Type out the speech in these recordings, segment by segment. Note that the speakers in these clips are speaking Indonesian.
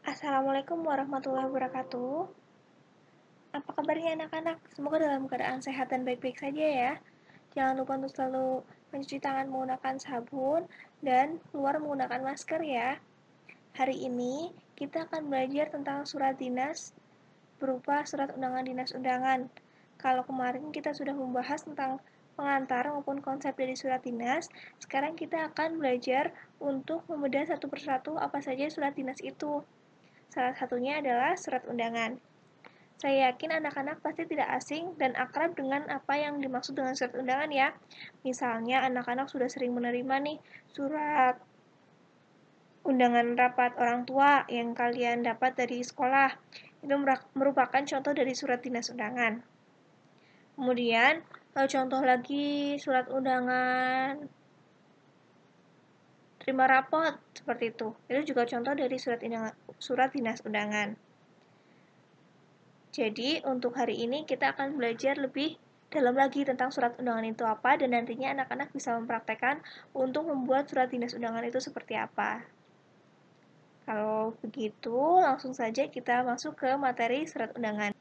Assalamualaikum warahmatullahi wabarakatuh. Apa kabarnya anak-anak? Semoga dalam keadaan sehat dan baik-baik saja ya. Jangan lupa untuk selalu mencuci tangan menggunakan sabun dan keluar menggunakan masker ya. Hari ini kita akan belajar tentang surat dinas berupa surat undangan dinas undangan. Kalau kemarin kita sudah membahas tentang pengantar maupun konsep dari surat dinas, sekarang kita akan belajar untuk membedah satu persatu apa saja surat dinas itu. Salah satunya adalah surat undangan. Saya yakin anak-anak pasti tidak asing dan akrab dengan apa yang dimaksud dengan surat undangan ya. Misalnya anak-anak sudah sering menerima nih surat undangan rapat orang tua yang kalian dapat dari sekolah. Itu merupakan contoh dari surat dinas undangan. Kemudian, contoh lagi surat undangan terima rapot seperti itu. Itu juga contoh dari surat dinas undangan. Jadi, untuk hari ini kita akan belajar lebih dalam lagi tentang surat undangan itu apa dan nantinya anak-anak bisa mempraktekkan untuk membuat surat dinas undangan itu seperti apa. Kalau begitu, langsung saja kita masuk ke materi surat undangan.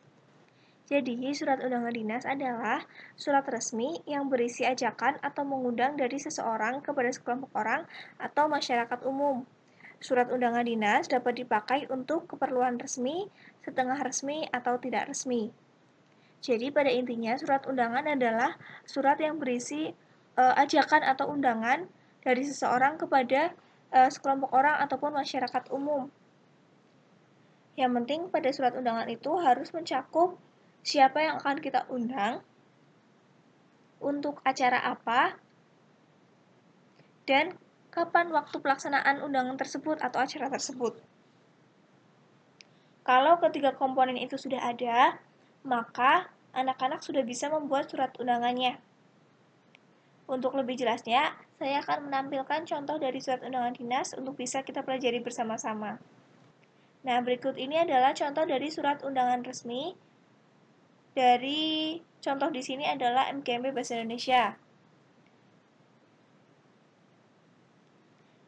Jadi, surat undangan dinas adalah surat resmi yang berisi ajakan atau mengundang dari seseorang kepada sekelompok orang atau masyarakat umum. Surat undangan dinas dapat dipakai untuk keperluan resmi, setengah resmi, atau tidak resmi. Jadi pada intinya surat undangan adalah surat yang berisi ajakan atau undangan dari seseorang kepada sekelompok orang ataupun masyarakat umum. Yang penting pada surat undangan itu harus mencakup siapa yang akan kita undang, untuk acara apa, dan kapan waktu pelaksanaan undangan tersebut atau acara tersebut. Kalau ketiga komponen itu sudah ada, maka anak-anak sudah bisa membuat surat undangannya. Untuk lebih jelasnya, saya akan menampilkan contoh dari surat undangan dinas untuk bisa kita pelajari bersama-sama. Nah, berikut ini adalah contoh dari surat undangan resmi. Dari contoh di sini adalah MKMP Bahasa Indonesia.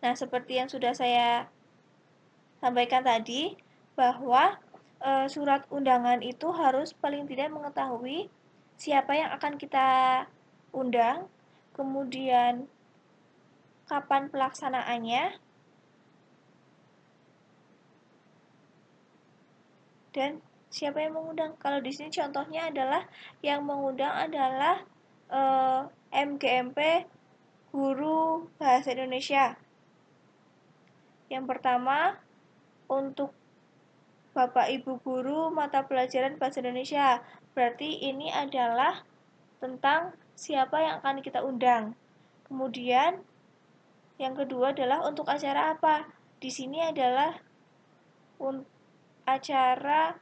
Nah, seperti yang sudah saya sampaikan tadi, bahwa surat undangan itu harus paling tidak mengetahui siapa yang akan kita undang, kemudian kapan pelaksanaannya, dan siapa yang mengundang. Kalau di sini contohnya adalah yang mengundang adalah MGMP Guru Bahasa Indonesia. Yang pertama, untuk Bapak Ibu Guru mata pelajaran Bahasa Indonesia. Berarti ini adalah tentang siapa yang akan kita undang. Kemudian, yang kedua adalah untuk acara apa? Di sini adalah acara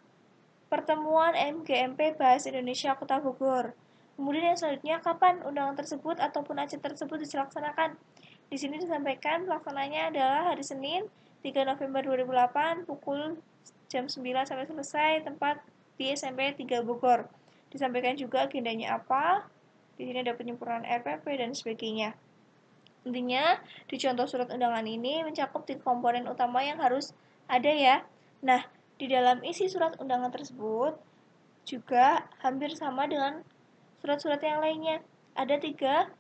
pertemuan MGMP Bahasa Indonesia Kota Bogor. Kemudian yang selanjutnya, kapan undangan tersebut ataupun acara tersebut dilaksanakan? Di sini disampaikan pelaksananya adalah hari Senin, 3 November 2008, pukul jam 9 sampai selesai, tempat di SMP 3 Bogor. Disampaikan juga agendanya apa, di sini ada penyempurnaan RPP dan sebagainya. Intinya, di contoh surat undangan ini mencakup 3 komponen utama yang harus ada ya. Nah, di dalam isi surat undangan tersebut juga hampir sama dengan surat-surat yang lainnya. Ada 3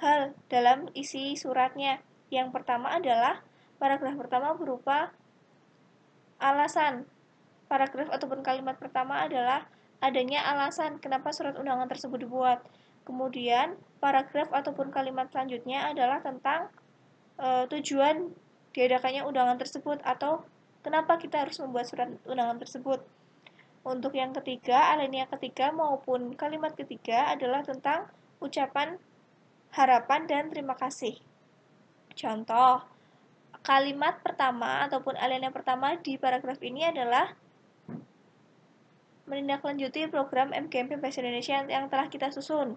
hal dalam isi suratnya. Yang pertama adalah paragraf pertama berupa alasan. Paragraf ataupun kalimat pertama adalah adanya alasan kenapa surat undangan tersebut dibuat. Kemudian, paragraf ataupun kalimat selanjutnya adalah tentang tujuan diadakannya undangan tersebut atau kenapa kita harus membuat surat undangan tersebut. Untuk yang ketiga, alinea ketiga maupun kalimat ketiga adalah tentang ucapan harapan dan terima kasih. Contoh, kalimat pertama ataupun alinea pertama di paragraf ini adalah menindaklanjuti program MGMP Bahasa Indonesia yang telah kita susun.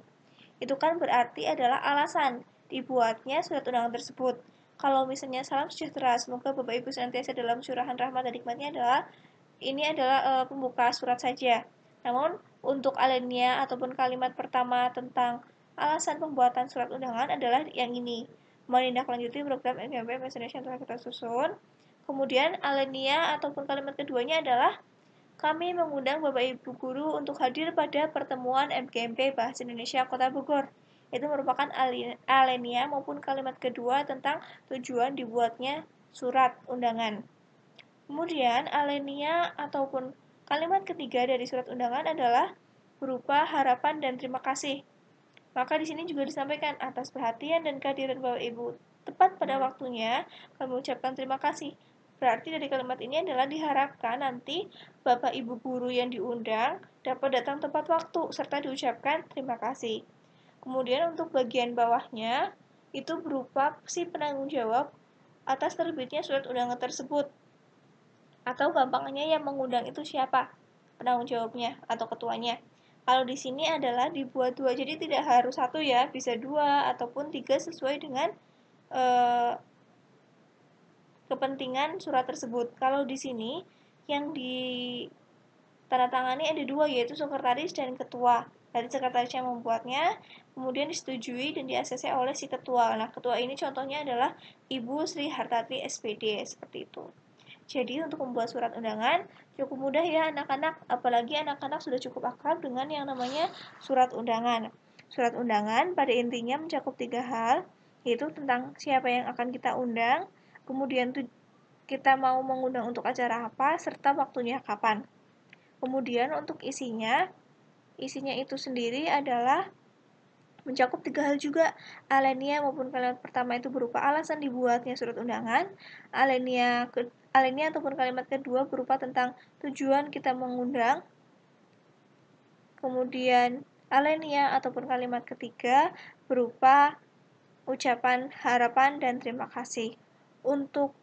Itu kan berarti adalah alasan dibuatnya surat undangan tersebut. Kalau misalnya salam sejahtera, semoga Bapak Ibu senantiasa dalam curahan rahmat dan nikmatnya adalah ini adalah pembuka surat saja. Namun untuk alinea ataupun kalimat pertama tentang alasan pembuatan surat undangan adalah yang ini, menindaklanjuti program MGMP Bahasa Indonesia yang telah kita susun. Kemudian alinea ataupun kalimat keduanya adalah kami mengundang Bapak Ibu Guru untuk hadir pada pertemuan MGMP Bahasa Indonesia Kota Bogor. Itu merupakan alinea maupun kalimat kedua tentang tujuan dibuatnya surat undangan. Kemudian alinea ataupun kalimat ketiga dari surat undangan adalah berupa harapan dan terima kasih. Maka di sini juga disampaikan atas perhatian dan kehadiran Bapak Ibu tepat pada waktunya, kami ucapkan terima kasih. Berarti dari kalimat ini adalah diharapkan nanti Bapak Ibu guru yang diundang dapat datang tepat waktu serta diucapkan terima kasih. Kemudian untuk bagian bawahnya itu berupa si penanggung jawab atas terbitnya surat undangan tersebut. Atau gampangnya yang mengundang itu siapa? Penanggung jawabnya atau ketuanya. Kalau di sini adalah dibuat dua, jadi tidak harus satu ya, bisa dua ataupun tiga sesuai dengan kepentingan surat tersebut. Kalau di sini yang ditandatangani ada dua, yaitu sekretaris dan ketua. Dari sekretaris yang membuatnya, kemudian disetujui dan di-ACC oleh si ketua. Nah, ketua ini contohnya adalah Ibu Sri Hartati SPD, seperti itu. Jadi untuk membuat surat undangan cukup mudah ya anak-anak, apalagi anak-anak sudah cukup akrab dengan yang namanya surat undangan. Surat undangan pada intinya mencakup 3 hal, yaitu tentang siapa yang akan kita undang, kemudian kita mau mengundang untuk acara apa, serta waktunya kapan. Kemudian untuk isinya itu sendiri adalah mencakup 3 hal juga. Alinea maupun kalimat pertama itu berupa alasan dibuatnya surat undangan. Alinea ataupun kalimat kedua berupa tentang tujuan kita mengundang. Kemudian alinea ataupun kalimat ketiga berupa ucapan harapan dan terima kasih. Untuk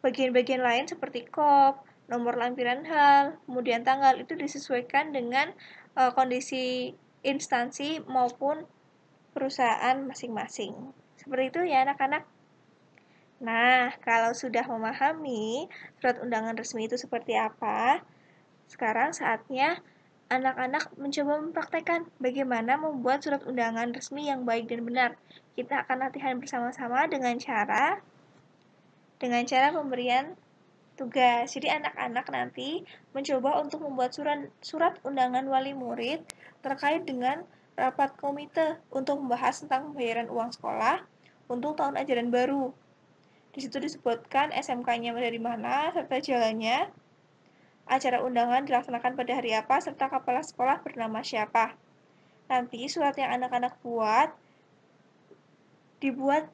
bagian-bagian lain seperti kop, nomor lampiran hal, kemudian tanggal itu disesuaikan dengan kondisi instansi maupun perusahaan masing-masing. Seperti itu ya anak-anak. Nah, kalau sudah memahami surat undangan resmi itu seperti apa, sekarang saatnya anak-anak mencoba mempraktekkan bagaimana membuat surat undangan resmi yang baik dan benar. Kita akan latihan bersama-sama dengan cara pemberian tugas. Jadi anak-anak nanti mencoba untuk membuat surat undangan wali murid terkait dengan rapat komite untuk membahas tentang pembayaran uang sekolah untuk tahun ajaran baru. Di situ disebutkan SMK-nya dari mana, serta jalannya, acara undangan dilaksanakan pada hari apa, serta kepala sekolah bernama siapa. Nanti surat yang anak-anak dibuat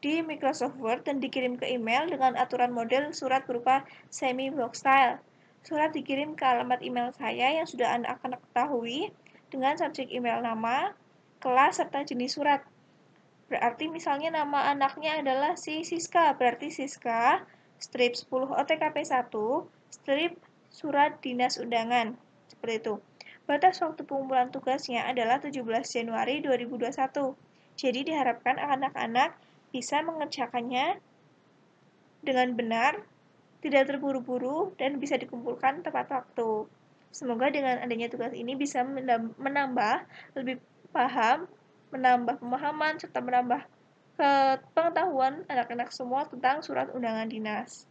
di Microsoft Word dan dikirim ke email dengan aturan model surat berupa semi-block style. Surat dikirim ke alamat email saya yang sudah anak-anak ketahui dengan subjek email nama, kelas, serta jenis surat. Berarti misalnya nama anaknya adalah si Siska, berarti Siska, strip 10 OTKP 1, strip surat dinas undangan. Seperti itu. Batas waktu pengumpulan tugasnya adalah 17 Januari 2021. Jadi diharapkan anak-anak bisa mengerjakannya dengan benar, tidak terburu-buru, dan bisa dikumpulkan tepat waktu. Semoga dengan adanya tugas ini bisa menambah lebih paham, menambah pemahaman, serta menambah pengetahuan anak-anak semua tentang surat undangan dinas.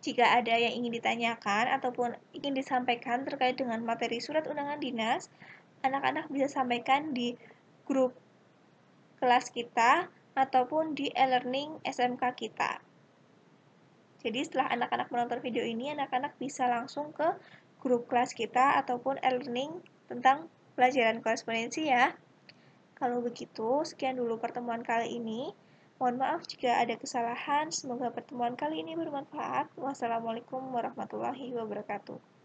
Jika ada yang ingin ditanyakan ataupun ingin disampaikan terkait dengan materi surat undangan dinas, anak-anak bisa sampaikan di grup kelas kita ataupun di e-learning SMK kita. Jadi setelah anak-anak menonton video ini, anak-anak bisa langsung ke grup kelas kita ataupun e-learning tentang pelajaran korespondensi ya. Kalau begitu, sekian dulu pertemuan kali ini. Mohon maaf jika ada kesalahan. Semoga pertemuan kali ini bermanfaat. Wassalamualaikum warahmatullahi wabarakatuh.